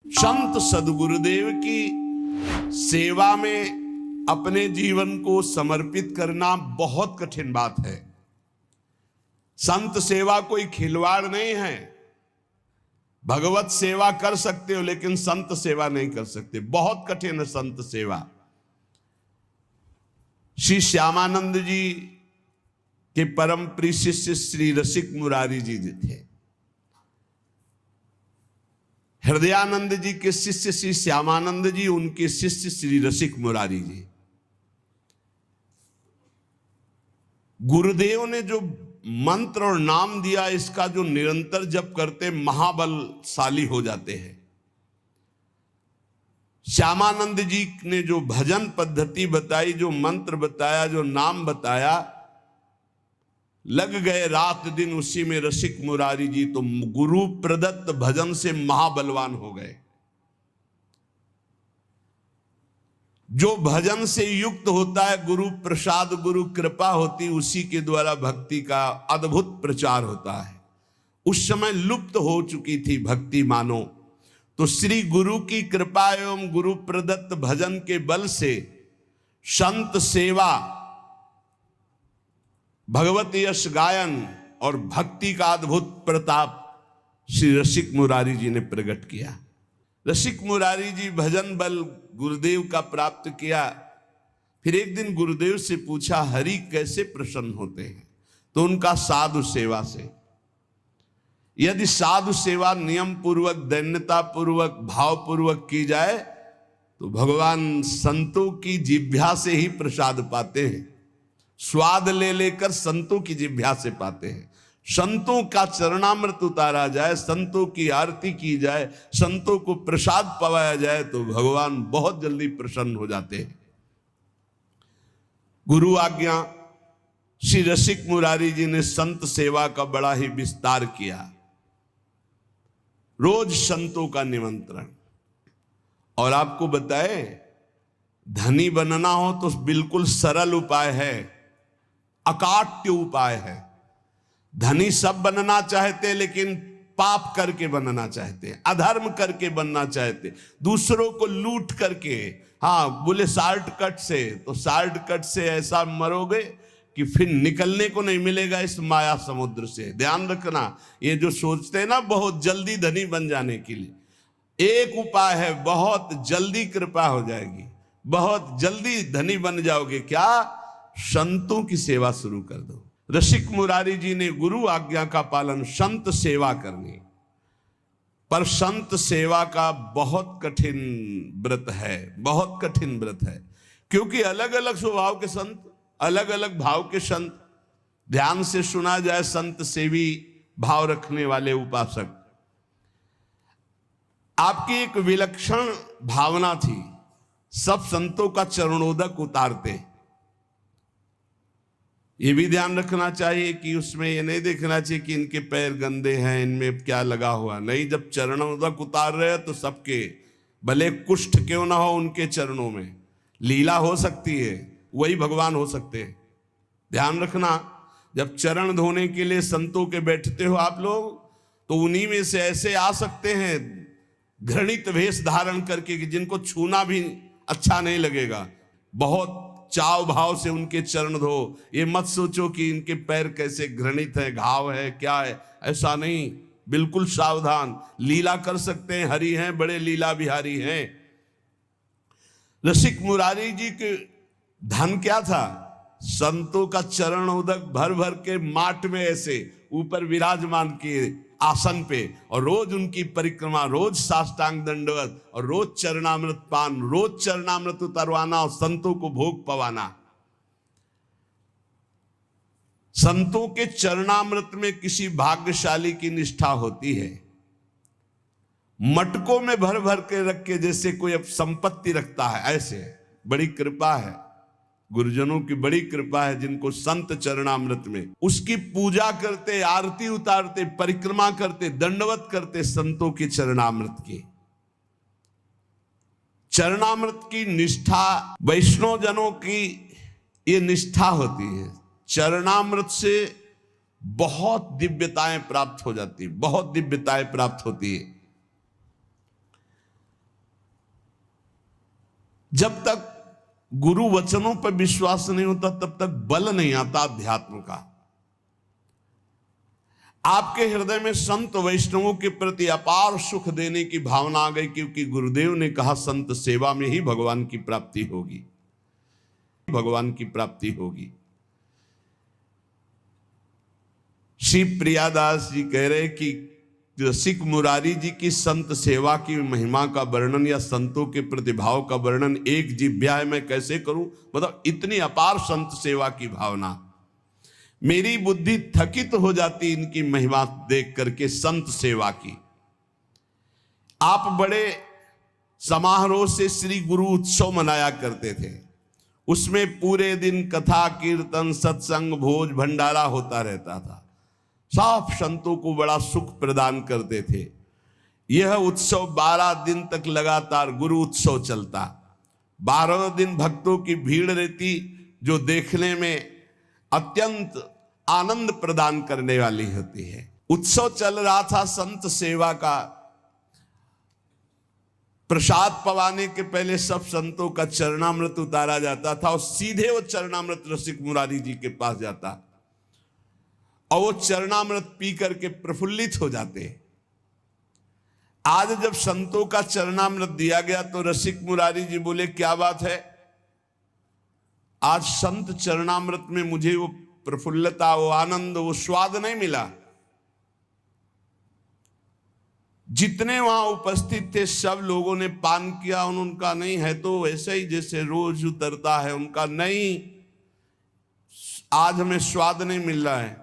संत सदगुरुदेव की सेवा में अपने जीवन को समर्पित करना बहुत कठिन बात है। संत सेवा कोई खिलवाड़ नहीं है। भगवत सेवा कर सकते हो लेकिन संत सेवा नहीं कर सकते। बहुत कठिन है संत सेवा। श्री श्यामानंद जी के परम प्रिय शिष्य श्री रसिक मुरारी जी थे। हृदयानंद जी के शिष्य श्री श्यामानंद जी, उनके शिष्य श्री रसिक मुरारी जी। गुरुदेव ने जो मंत्र और नाम दिया, इसका जो निरंतर जप करते महाबलशाली हो जाते हैं। श्यामानंद जी ने जो भजन पद्धति बताई, जो मंत्र बताया, जो नाम बताया, लग गए रात दिन उसी में रसिक मुरारी जी तो गुरु प्रदत्त भजन से महाबलवान हो गए। जो भजन से युक्त होता है, गुरु प्रसाद गुरु कृपा होती, उसी के द्वारा भक्ति का अद्भुत प्रचार होता है। उस समय लुप्त हो चुकी थी भक्ति मानो, तो श्री गुरु की कृपा एवं गुरु प्रदत्त भजन के बल से संत सेवा, भगवत यश गायन और भक्ति का अद्भुत प्रताप श्री रसिक मुरारी जी ने प्रकट किया। रसिक मुरारी जी भजन बल गुरुदेव का प्राप्त किया। फिर एक दिन गुरुदेव से पूछा, हरि कैसे प्रसन्न होते हैं? तो उनका साधु सेवा से। यदि साधु सेवा नियम पूर्वक, दैन्यता पूर्वक, भाव पूर्वक की जाए तो भगवान संतों की जिह्वा से ही प्रसाद पाते हैं। स्वाद ले लेकर संतों की जिह्वा से पाते हैं। संतों का चरणामृत उतारा जाए, संतों की आरती की जाए, संतों को प्रसाद पवाया जाए तो भगवान बहुत जल्दी प्रसन्न हो जाते हैं। गुरु आज्ञा श्री रसिक मुरारी जी ने संत सेवा का बड़ा ही विस्तार किया। रोज संतों का निमंत्रण। और आपको बताए, धनी बनना हो तो बिल्कुल सरल उपाय है, अकाट्य उपाय है। धनी सब बनना चाहते लेकिन पाप करके बनना चाहते, अधर्म करके बनना चाहते, दूसरों को लूट करके। हाँ, बोले शॉर्टकट से, तो शॉर्टकट से ऐसा मरोगे कि फिर निकलने को नहीं मिलेगा इस माया समुद्र से। ध्यान रखना, ये जो सोचते हैं ना बहुत जल्दी धनी बन जाने के लिए, एक उपाय है, बहुत जल्दी कृपा हो जाएगी, बहुत जल्दी धनी बन जाओगे। क्या? संतों की सेवा शुरू कर दो। रसिक मुरारी जी ने गुरु आज्ञा का पालन, संत सेवा करनी। पर संत सेवा का बहुत कठिन व्रत है, बहुत कठिन व्रत है, क्योंकि अलग अलग स्वभाव के संत, अलग अलग भाव के संत। ध्यान से सुना जाए, संत सेवी भाव रखने वाले उपासक। आपकी एक विलक्षण भावना थी, सब संतों का चरणोदक उतारते। ये भी ध्यान रखना चाहिए कि उसमें ये नहीं देखना चाहिए कि इनके पैर गंदे हैं, इनमें क्या लगा हुआ। नहीं, जब चरणोदक उतार रहे हैं तो सबके, भले कुष्ठ क्यों ना हो, उनके चरणों में लीला हो सकती है, वही भगवान हो सकते हैं। ध्यान रखना, जब चरण धोने के लिए संतों के बैठते हो आप लोग, तो उन्हीं में से ऐसे आ सकते हैं घृणित वेश धारण करके कि जिनको छूना भी अच्छा नहीं लगेगा। बहुत चाव भाव से उनके चरण धो। ये मत सोचो कि इनके पैर कैसे घृणित है, घाव है, क्या है, ऐसा नहीं। बिल्कुल सावधान। लीला कर सकते हैं, हरि हैं, बड़े लीला बिहारी हैं। रसिक मुरारी जी के धन क्या था? संतों का चरण उदक भर भर के माट में ऐसे ऊपर विराजमान किए आसन पे, और रोज उनकी परिक्रमा, रोज साष्टांग दंडवत, और रोज चरणामृत पान, रोज चरणामृत उतरवाना और संतों को भोग पवाना। संतों के चरणामृत में किसी भाग्यशाली की निष्ठा होती है। मटकों में भर भर के रख के जैसे कोई अब संपत्ति रखता है, ऐसे बड़ी कृपा है, गुरुजनों की बड़ी कृपा है जिनको संत चरणामृत में, उसकी पूजा करते, आरती उतारते, परिक्रमा करते, दंडवत करते संतों की चरणामृत की। चरणामृत की निष्ठा वैष्णव जनों की ये निष्ठा होती है। चरणामृत से बहुत दिव्यताएं प्राप्त हो जाती, बहुत दिव्यताएं प्राप्त होती है। जब तक गुरु वचनों पर विश्वास नहीं होता तब तक बल नहीं आता अध्यात्म का। आपके हृदय में संत वैष्णवों के प्रति अपार सुख देने की भावना आ गई, क्योंकि गुरुदेव ने कहा संत सेवा में ही भगवान की प्राप्ति होगी, भगवान की प्राप्ति होगी। श्री प्रियादास जी कह रहे कि रसिक मुरारी जी की संत सेवा की महिमा का वर्णन या संतों के प्रतिभाव का वर्णन एक जिह्वा में कैसे करूं, मतलब इतनी अपार संत सेवा की भावना, मेरी बुद्धि थकित हो जाती इनकी महिमा देख करके संत सेवा की। आप बड़े समारोह से श्री गुरु उत्सव मनाया करते थे, उसमें पूरे दिन कथा कीर्तन सत्संग भोज भंडारा होता रहता था, सब संतों को बड़ा सुख प्रदान करते थे। यह उत्सव 12 दिन तक लगातार गुरु उत्सव चलता, 12 दिन भक्तों की भीड़ रहती, जो देखने में अत्यंत आनंद प्रदान करने वाली होती है। उत्सव चल रहा था संत सेवा का, प्रसाद पवाने के पहले सब संतों का चरणामृत उतारा जाता था और सीधे वो चरणामृत रसिक मुरारी जी के पास जाता और वो चरणामृत पी करके प्रफुल्लित हो जाते। आज जब संतों का चरणामृत दिया गया तो रसिक मुरारी जी बोले, क्या बात है, आज संत चरणामृत में मुझे वो प्रफुल्लता, वो आनंद, वो स्वाद नहीं मिला। जितने वहां उपस्थित थे सब लोगों ने पान किया, उनका नहीं है तो वैसे ही जैसे रोज उतरता है, उनका नहीं, आज हमें स्वाद नहीं मिल रहा है,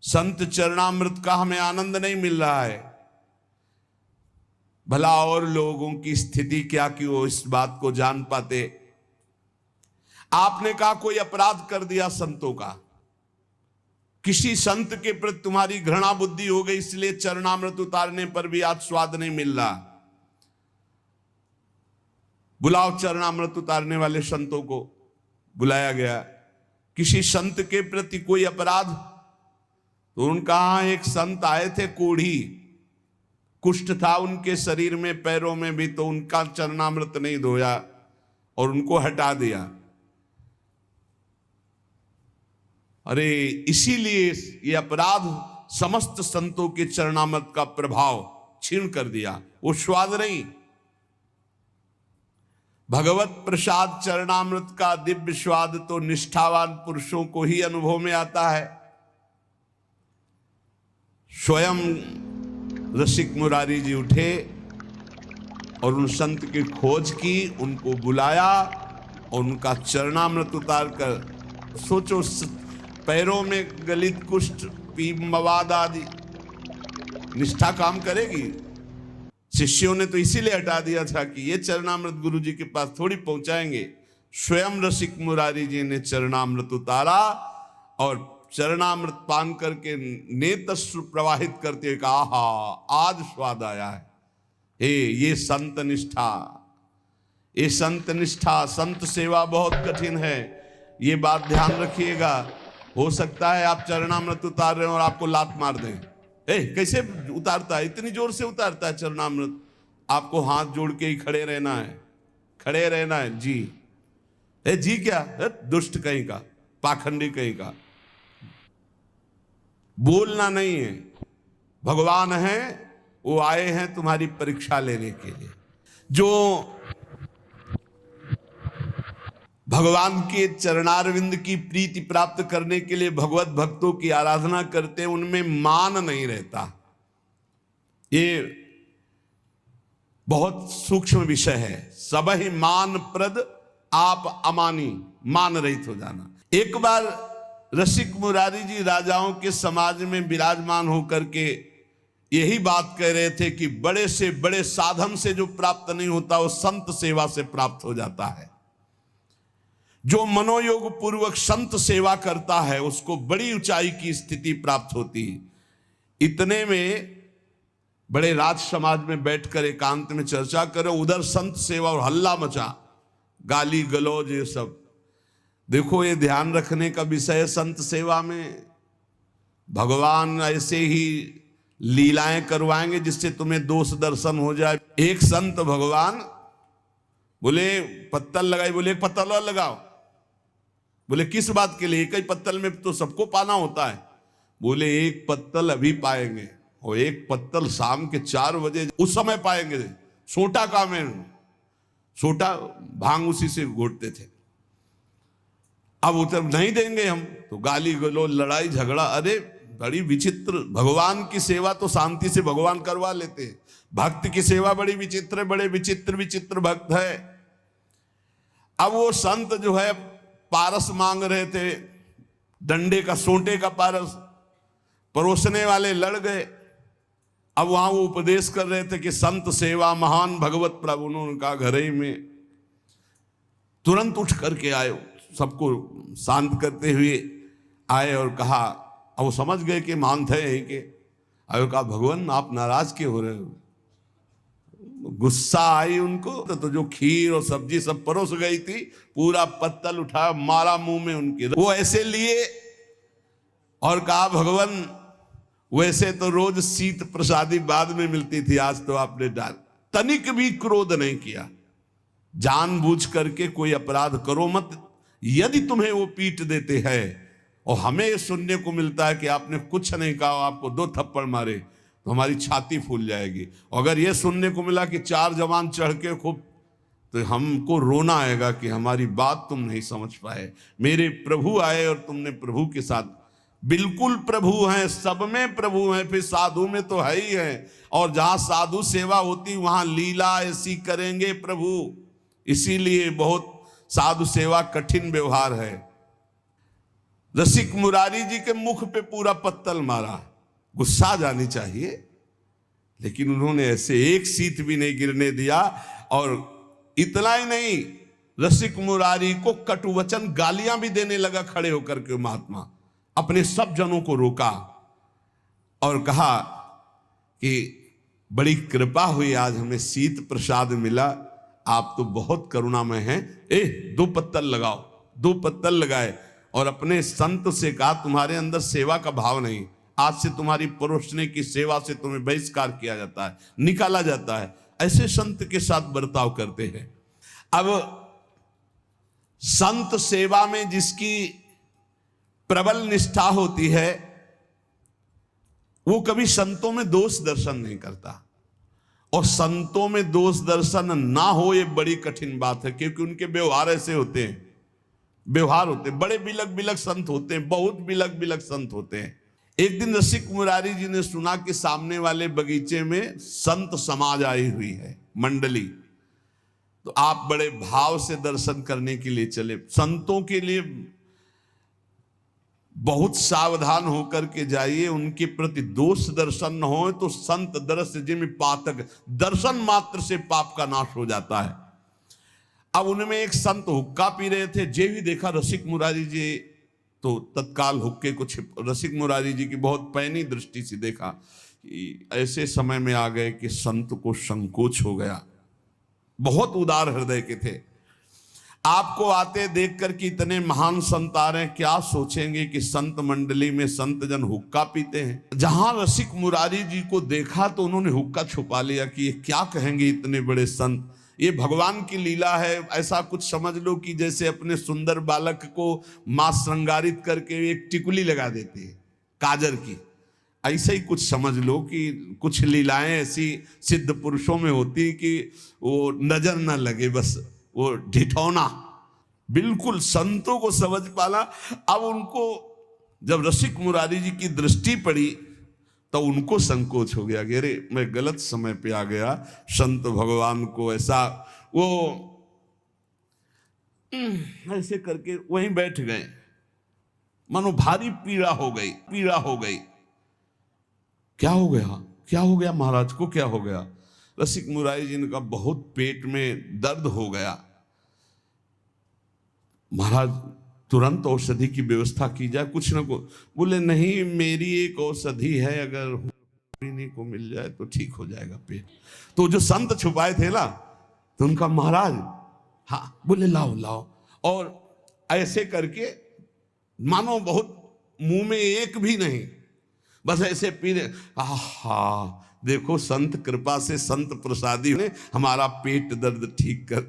संत चरणामृत का हमें आनंद नहीं मिल रहा है। भला और लोगों की स्थिति क्या कि वो इस बात को जान पाते। आपने कहा कोई अपराध कर दिया संतों का, किसी संत के प्रति तुम्हारी घृणा बुद्धि हो गई, इसलिए चरणामृत उतारने पर भी आज स्वाद नहीं मिल रहा। बुलाओ चरणामृत उतारने वाले संतों को। बुलाया गया। किसी संत के प्रति कोई अपराध, तो उनका एक संत आए थे, कोढ़ी कुष्ठ था उनके शरीर में, पैरों में भी, तो उनका चरणामृत नहीं धोया और उनको हटा दिया। अरे इसीलिए ये अपराध समस्त संतों के चरणामृत का प्रभाव छीन कर दिया, वो स्वाद नहीं। भगवत प्रसाद चरणामृत का दिव्य स्वाद तो निष्ठावान पुरुषों को ही अनुभव में आता है। स्वयं रसिक मुरारी जी उठे और उन संत की खोज की, उनको बुलाया और उनका चरणामृत उतार कर, सोचो पैरों में गलित कुष्ठ मवाद आदि, निष्ठा काम करेगी। शिष्यों ने तो इसीलिए हटा दिया था कि ये चरणामृत गुरु जी के पास थोड़ी पहुंचाएंगे। स्वयं रसिक मुरारी जी ने चरणामृत उतारा और चरणामृत पान करके नेत्र प्रवाहित करते हुए कहा, आहा आज स्वाद आया है। ये संत निष्ठा, ये संत निष्ठा, संत सेवा बहुत कठिन है, ये बात ध्यान रखिएगा। हो सकता है आप चरणामृत उतार रहे हो और आपको लात मार दें। कैसे उतारता है, इतनी जोर से उतारता है चरणामृत, आपको हाथ जोड़ के ही खड़े रहना है, खड़े रहना है। जी जी क्या, दुष्ट कहीं का, पाखंडी कहीं का, बोलना नहीं है। भगवान है, वो आए हैं तुम्हारी परीक्षा लेने के लिए। जो भगवान के चरणारविंद की प्रीति प्राप्त करने के लिए भगवत भक्तों की आराधना करते हैं, उनमें मान नहीं रहता। ये बहुत सूक्ष्म विषय है। सब ही मान प्रद आप अमानी, मान रहित हो जाना। एक बार रसिक मुरारी जी राजाओं के समाज में विराजमान होकर के यही बात कह रहे थे कि बड़े से बड़े साधन से जो प्राप्त नहीं होता वो संत सेवा से प्राप्त हो जाता है। जो मनोयोग पूर्वक संत सेवा करता है उसको बड़ी ऊंचाई की स्थिति प्राप्त होती है। इतने में बड़े राज समाज में बैठकर एकांत में चर्चा करो, उधर संत सेवा और हल्ला मचा, गाली गलौज ये सब। देखो ये ध्यान रखने का विषय है, संत सेवा में भगवान ऐसे ही लीलाएं करवाएंगे जिससे तुम्हें दोष दर्शन हो जाए। एक संत भगवान बोले पत्तल लगाई, बोले एक पत्तल और लगाओ। बोले किस बात के लिए, एक ही पत्तल में तो सबको पाना होता है। बोले एक पत्तल अभी पाएंगे और एक पत्तल शाम के 4 बजे उस समय पाएंगे। सोटा काम है, सोटा भांग उसी से घोटते थे। अब उतर नहीं देंगे हम तो गाली गलो, लड़ाई झगड़ा। अरे बड़ी विचित्र, भगवान की सेवा तो शांति से भगवान करवा लेते हैं, भक्त की सेवा बड़ी विचित्र, बड़े विचित्र विचित्र भक्त है। अब वो संत जो है पारस मांग रहे थे, डंडे का, सोंटे का पारस। परोसने वाले लड़ गए। अब वहां वो उपदेश कर रहे थे कि संत सेवा महान भगवत प्रभु। उन्होंने कहा घर ही में, तुरंत उठ करके आए, सबको शांत करते हुए आए और कहा। अब वो समझ गए कि मान थे यहीं के। अब कहा भगवान आप नाराज क्यों हो रहे हो? गुस्सा आई उनको। तो जो खीर और सब्जी सब परोस गई थी, पूरा पत्तल उठाया, मारा मुंह में उनके। वो ऐसे लिए और कहा भगवान वैसे तो रोज शीत प्रसादी बाद में मिलती थी, आज तो आपने डाल। तनिक भी क्रोध नहीं किया। जानबूझ करके कोई अपराध करो मत। यदि तुम्हें वो पीट देते हैं और हमें ये सुनने को मिलता है कि आपने कुछ नहीं कहा, आपको 2 थप्पड़ मारे, तो हमारी छाती फूल जाएगी। अगर ये सुनने को मिला कि 4 जवान चढ़ के खूब, तो हमको रोना आएगा कि हमारी बात तुम नहीं समझ पाए। मेरे प्रभु आए और तुमने प्रभु के साथ, बिल्कुल प्रभु हैं, सब में प्रभु हैं, फिर साधु में तो है ही है। और जहां साधु सेवा होती वहां लीला ऐसी करेंगे प्रभु। इसीलिए बहुत साधु सेवा कठिन व्यवहार है। रसिक मुरारी जी के मुख पे पूरा पत्तल मारा। गुस्सा जानी चाहिए, लेकिन उन्होंने ऐसे एक सीत भी नहीं गिरने दिया। और इतना ही नहीं, रसिक मुरारी को कटुवचन गालियां भी देने लगा खड़े होकर के। महात्मा अपने सब जनों को रोका और कहा कि बड़ी कृपा हुई, आज हमें शीत प्रसाद मिला, आप तो बहुत करुणामय हैं। 2 पत्तल लगाओ। 2 पत्तल लगाए और अपने संत से कहा तुम्हारे अंदर सेवा का भाव नहीं, आज से तुम्हारी परोसने की सेवा से तुम्हें बहिष्कार किया जाता है, निकाला जाता है। ऐसे संत के साथ बर्ताव करते हैं। अब संत सेवा में जिसकी प्रबल निष्ठा होती है, वो कभी संतों में दोष दर्शन नहीं करता। और संतों में दोष दर्शन ना हो ये बड़ी कठिन बात है, क्योंकि उनके व्यवहार ऐसे होते हैं, व्यवहार होते हैं। बड़े बिलक बिलक संत होते हैं, बहुत बिलक बिलक संत होते हैं। एक दिन रसिक मुरारी जी ने सुना कि सामने वाले बगीचे में संत समाज आई हुई है, मंडली। तो आप बड़े भाव से दर्शन करने के लिए चले। संतों के लिए बहुत सावधान होकर के जाइए, उनके प्रति दोष दर्शन न हो तो संत दरस जिम पातक, दर्शन मात्र से पाप का नाश हो जाता है। अब उनमें एक संत हुक्का पी रहे थे, जे भी देखा रसिक मुरारी जी तो तत्काल हुक्के को छिप। रसिक मुरारी जी की बहुत पैनी दृष्टि से देखा कि ऐसे समय में आ गए कि संत को संकोच हो गया। बहुत उदार हृदय के थे। आपको आते देखकर कि इतने महान संत आ रहे हैं, क्या सोचेंगे कि संत मंडली में संत जन हुक्का पीते हैं। जहां रसिक मुरारी जी को देखा तो उन्होंने हुक्का छुपा लिया कि ये क्या कहेंगे इतने बड़े संत, ये भगवान की लीला है। ऐसा कुछ समझ लो कि जैसे अपने सुंदर बालक को मां श्रृंगारित करके एक टिकुली लगा देती है काजर की, ऐसे ही कुछ समझ लो कि कुछ लीलाएं ऐसी सिद्ध पुरुषों में होती कि वो नजर न लगे, बस वो ढिठौना। बिल्कुल संतों को समझ पाला। अब उनको जब रसिक मुरारी जी की दृष्टि पड़ी तो उनको संकोच हो गया कि अरे मैं गलत समय पे आ गया। संत भगवान को ऐसा, वो ऐसे करके वहीं बैठ गए। मानो भारी पीड़ा हो गई, पीड़ा हो गई। क्या हो गया, क्या हो गया महाराज को, क्या हो गया? रसिक मुरारी जी ने कहा बहुत पेट में दर्द हो गया, महाराज तुरंत औषधि की व्यवस्था की जाए, कुछ न को। बोले नहीं, मेरी एक औषधि है, अगर पीने को मिल जाए तो ठीक हो जाएगा पेट। तो जो संत छुपाए थे ना, तो उनका महाराज, हाँ, बोले लाओ लाओ। और ऐसे करके मानो बहुत मुंह में एक भी नहीं, बस ऐसे पी रहे। आहा, देखो संत कृपा से, संत प्रसादी ने हमारा पेट दर्द ठीक कर।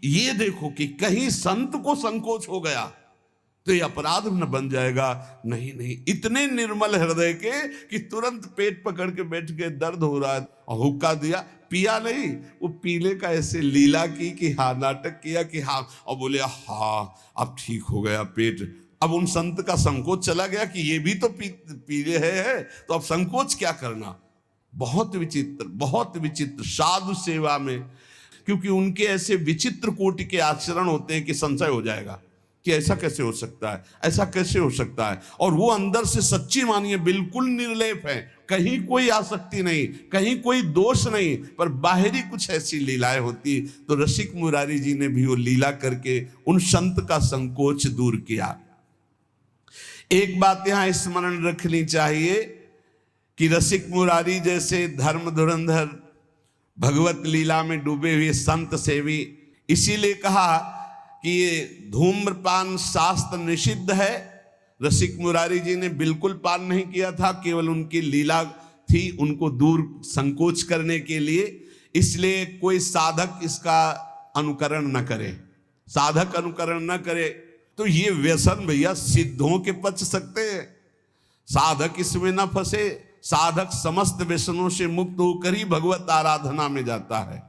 ये देखो कि कहीं संत को संकोच हो गया तो ये अपराध न बन जाएगा। नहीं नहीं, इतने निर्मल हृदय के कि तुरंत पेट पकड़ के बैठ के, दर्द हो रहा है और हुक्का दिया, पिया नहीं, वो पीले का ऐसे लीला की कि हाँ, नाटक किया कि हाँ, और बोले हाँ अब ठीक हो गया पेट। अब उन संत का संकोच चला गया कि ये भी तो पीले है, तो अब संकोच क्या करना। बहुत विचित्र, बहुत विचित्र साधु सेवा में, क्योंकि उनके ऐसे विचित्र कोटि के आचरण होते हैं कि संशय हो जाएगा कि ऐसा कैसे हो सकता है, ऐसा कैसे हो सकता है। और वो अंदर से सच्ची मानिए बिल्कुल निर्लेप है, कहीं कोई आसक्ति नहीं, कहीं कोई दोष नहीं, पर बाहरी कुछ ऐसी लीलाएं होती। तो रसिक मुरारी जी ने भी वो लीला करके उन संत का संकोच दूर किया। एक बात यहां स्मरण रखनी चाहिए कि रसिक मुरारी जैसे धर्म धुरंधर, भगवत लीला में डूबे हुए संत सेवी, इसीलिए कहा कि ये धूम्रपान शास्त्र निषिद्ध है। रसिक मुरारी जी ने बिल्कुल पान नहीं किया था, केवल उनकी लीला थी उनको दूर संकोच करने के लिए। इसलिए कोई साधक इसका अनुकरण न करे, साधक अनुकरण न करे। तो ये व्यसन भैया सिद्धों के पच सकते हैं, साधक इसमें ना फंसे। साधक समस्त व्यसनों से मुक्त होकर ही भगवत आराधना में जाता है।